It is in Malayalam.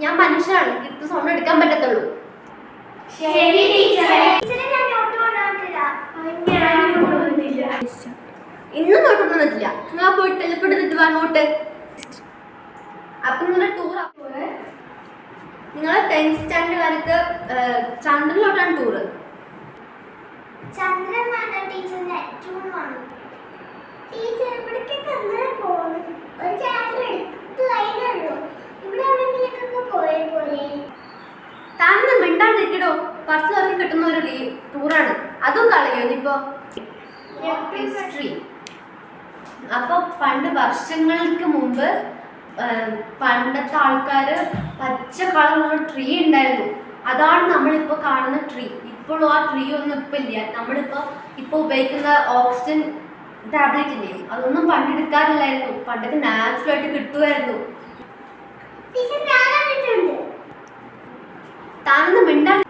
ഞാൻ മനുഷ്യനാണ്, എനിക്ക് സൗണ്ട് എടുക്കാൻ പറ്റത്തുള്ളൂ. ഇന്നും നോട്ടൊന്നും പറ്റില്ല. നിങ്ങൾ പോയിട്ട് എളുപ്പെടുത്തിട്ട് വാ നോട്ട്. അപ്പൊ നിങ്ങളുടെ ടൂർ നിങ്ങളെ 10th സ്റ്റാൻഡേർഡുകാർക്ക് ചന്ദ്രനിലോട്ടാണ് ടൂറ്. താന്ന് മിണ്ടാണ്ടിരിക്കടോ. കുറച്ച് ദിവസം കിട്ടുന്ന ഒരു ടൂറാണ്, അതും കളയോ ഇനിയിപ്പോ. ഹിസ്റ്ററി. അപ്പൊ പണ്ട് വർഷങ്ങൾക്ക് മുമ്പ് പണ്ടത്തെ ആൾക്കാര് പച്ച കളറുള്ള ട്രീ ഉണ്ടായിരുന്നു. അതാണ് നമ്മളിപ്പോ കാണുന്ന ട്രീ. ഇപ്പോഴും ആ ട്രീ ഒന്നും ഇപ്പൊ ഇല്ല. ഇപ്പൊ ഉപയോഗിക്കുന്ന ഓക്സിജൻ ടാബ്ലറ്റ് ഇല്ലേ, അതൊന്നും പണ്ടെടുക്കാറില്ലായിരുന്നു. പണ്ടൊക്കെ നാച്ചുറൽ ആയിട്ട് കിട്ടുമായിരുന്നു. താനൊന്നും മിണ്ടാൻ